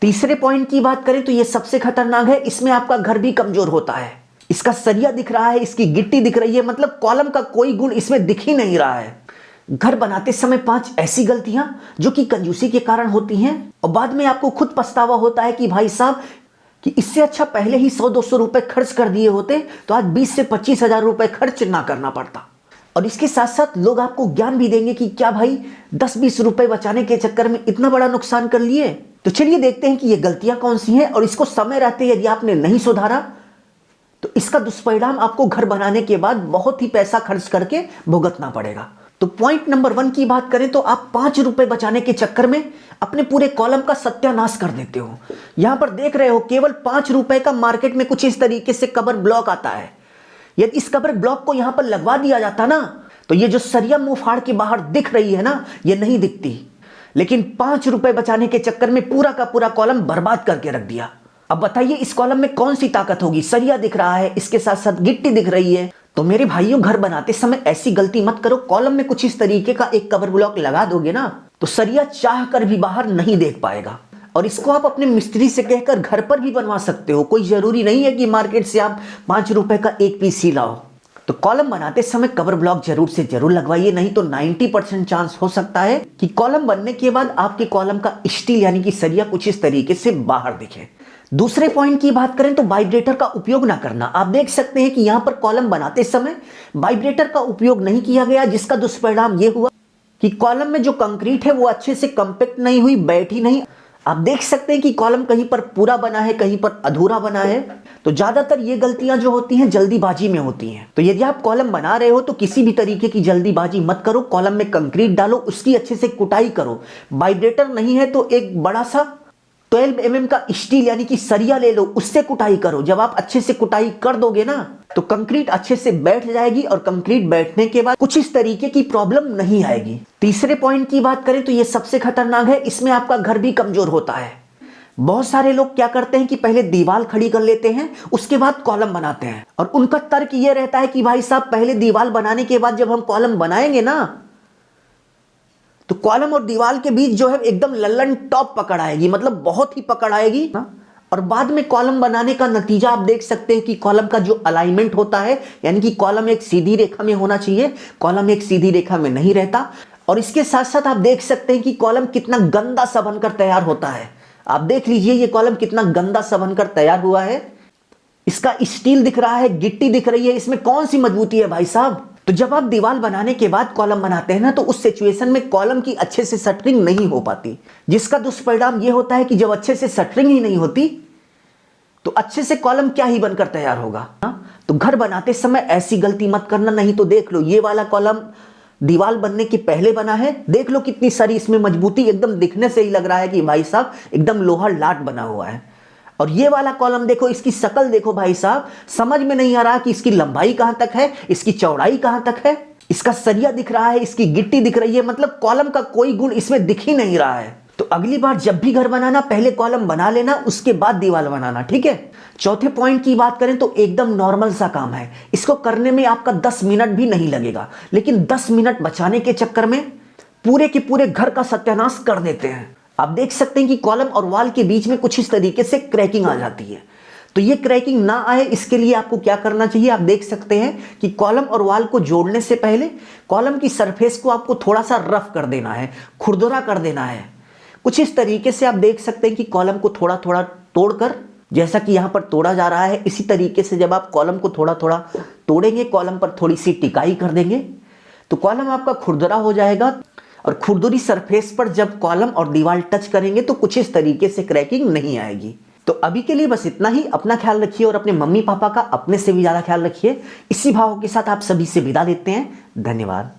तीसरे पॉइंट की बात करें तो ये सबसे खतरनाक है, इसमें आपका घर भी कमजोर होता है। इसका सरिया दिख रहा है, इसकी गिट्टी दिख रही है, मतलब कॉलम का कोई गुण इसमें दिख ही नहीं रहा है। घर बनाते समय 5 ऐसी गलतियां जो कि कंजूसी के कारण होती हैं और बाद में आपको खुद पछतावा होता है कि भाई साहब कि इससे अच्छा पहले ही 100-200 रुपए खर्च कर दिए होते तो आज 20 से 25 हजार रुपए खर्च ना करना पड़ता। और इसके साथ साथ लोग आपको ज्ञान भी देंगे कि क्या भाई 10-20 रुपए बचाने के चक्कर में इतना बड़ा नुकसान कर लिए। तो चलिए देखते हैं कि ये गलतियां कौन सी हैं और इसको समय रहते यदि आपने नहीं सुधारा तो इसका दुष्परिणाम आपको घर बनाने के बाद बहुत ही पैसा खर्च करके भुगतना पड़ेगा। तो पॉइंट नंबर 1 की बात करें तो आप 5 रुपए बचाने के चक्कर में अपने पूरे कॉलम का सत्यानाश कर देते हो। यहां पर देख रहे हो केवल 5 रुपए का मार्केट में कुछ इस तरीके से कवर ब्लॉक आता है। यदि इस कवर ब्लॉक को यहां पर लगवा दिया जाता ना तो ये जो सरिया मुंह फाड़ के बाहर दिख रही है ना, ये नहीं दिखती। लेकिन 5 रुपए बचाने के चक्कर में पूरा का पूरा कॉलम बर्बाद करके रख दिया। अब बताइए इस कॉलम में कौन सी ताकत होगी? सरिया दिख रहा है, इसके साथ साथ गिट्टी दिख रही है। तो मेरे भाइयों, घर बनाते समय ऐसी गलती मत करो। कॉलम में कुछ इस तरीके का एक कवर ब्लॉक लगा दोगे ना तो सरिया चाह कर भी बाहर नहीं देख पाएगा। और इसको आप अपने मिस्त्री से कहकर घर पर भी बनवा सकते हो। कोई जरूरी नहीं है कि मार्केट से आप 5 रुपए का एक पीस ही लाओ। तो कॉलम बनाते समय कवर ब्लॉक जरूर से जरूर लगवाइए, नहीं तो 90% चांस हो सकता है कि कॉलम बनने के बाद आपके कॉलम का स्टील यानी कि सरिया कुछ इस तरीके से बाहर दिखे। दूसरे पॉइंट की बात करें तो वाइब्रेटर का उपयोग ना करना। आप देख सकते हैं कि यहां पर कॉलम बनाते समय वाइब्रेटर का उपयोग नहीं किया गया, जिसका दुष्परिणाम यह हुआ कि कॉलम में जो कंक्रीट है वो अच्छे से कंपैक्ट नहीं हुई, बैठी नहीं। आप देख सकते हैं कि कॉलम कहीं पर पूरा बना है, कहीं पर अधूरा बना है। तो ज्यादातर ये गलतियां जो होती हैं जल्दीबाजी में होती हैं। तो यदि आप कॉलम बना रहे हो तो किसी भी तरीके की जल्दीबाजी मत करो। कॉलम में कंक्रीट डालो, उसकी अच्छे से कुटाई करो। वाइब्रेटर नहीं है तो एक बड़ा सा 12 mm का स्टील यानी कि सरिया ले लो, उससे कुटाई करो। जब आप अच्छे से कुटाई कर दोगे ना तो कंक्रीट अच्छे से बैठ जाएगी और कंक्रीट बैठने के बाद कुछ इस तरीके की प्रॉब्लम नहीं आएगी। तीसरे पॉइंट की बात करें तो ये सबसे खतरनाक है, इसमें आपका घर भी कमजोर होता है। बहुत सारे लोग क्या करते हैं कि पहले दीवार खड़ी कर लेते हैं, उसके बाद कॉलम बनाते हैं। और उनका तर्क ये रहता है कि भाई साहब पहले दीवार बनाने के बाद जब हम कॉलम बनाएंगे ना तो कॉलम और दीवार के बीच जो है एकदम लल्लन टॉप पकड़ आएगी, मतलब बहुत ही पकड़ आएगी ना। और बाद में कॉलम बनाने का नतीजा आप देख सकते हैं कि कॉलम का जो अलाइनमेंट होता है यानी कि कॉलम एक सीधी रेखा में होना चाहिए, कॉलम एक सीधी रेखा में नहीं रहता। और इसके साथ साथ आप देख सकते हैं कि कॉलम कितना गंदा सा बनकर तैयार होता है। आप देख लीजिए ये कॉलम कितना गंदा सा बनकर तैयार हुआ है। इसका स्टील दिख रहा है, गिट्टी दिख रही है, इसमें कौन सी मजबूती है भाई साहब? तो जब आप दीवार बनाने के बाद कॉलम बनाते हैं ना तो उस सिचुएशन में कॉलम की अच्छे से शटरिंग नहीं हो पाती, जिसका दुष्परिणाम यह होता है कि जब अच्छे से शटरिंग ही नहीं होती तो अच्छे से कॉलम क्या ही बनकर तैयार होगा। तो घर बनाते समय ऐसी गलती मत करना, नहीं तो देख लो ये वाला कॉलम दीवार बनने के पहले बना है, देख लो कितनी सारी इसमें मजबूती, एकदम दिखने से ही लग रहा है कि भाई साहब एकदम लोहा लाट बना हुआ है। और ये वाला कॉलम देखो, इसकी शक्ल देखो भाई साहब, समझ में नहीं आ रहा कि इसकी लंबाई कहां तक है, इसकी चौड़ाई कहां तक है। इसका सरिया दिख रहा है, इसकी गिट्टी दिख रही है, मतलब कॉलम का कोई गुण इसमें दिख ही नहीं रहा है। तो अगली बार जब भी घर बनाना पहले कॉलम बना लेना, उसके बाद दीवार बनाना, ठीक है। चौथे पॉइंट की बात करें तो एकदम नॉर्मल सा काम है, इसको करने में आपका 10 मिनट भी नहीं लगेगा, लेकिन 10 मिनट बचाने के चक्कर में पूरे के पूरे घर का सत्यानाश कर देते हैं। आप देख सकते हैं कि कॉलम और वॉल के बीच में कुछ इस तरीके से क्रैकिंग आ जाती है। तो ये क्रैकिंग ना आए इसके लिए आपको क्या करना चाहिए, आप देख सकते हैं कि कॉलम और वॉल को जोड़ने से पहले कॉलम की सरफेस को आपको थोड़ा सा रफ कर देना है, खुरदुरा कर देना है। कुछ इस तरीके से आप देख सकते हैं कि कॉलम को थोड़ा थोड़ा तोड़कर, जैसा कि यहां पर तोड़ा जा रहा है, इसी तरीके से जब आप कॉलम को थोड़ा थोड़ा तोड़ेंगे, कॉलम पर थोड़ी सी टिकाई कर देंगे तो कॉलम आपका खुरदुरा हो जाएगा। और खुरदुरी सरफेस पर जब कॉलम और दीवार टच करेंगे तो कुछ इस तरीके से क्रैकिंग नहीं आएगी। तो अभी के लिए बस इतना ही। अपना ख्याल रखिए और अपने मम्मी पापा का अपने से भी ज्यादा ख्याल रखिए। इसी भाव के साथ आप सभी से विदा लेते हैं। धन्यवाद।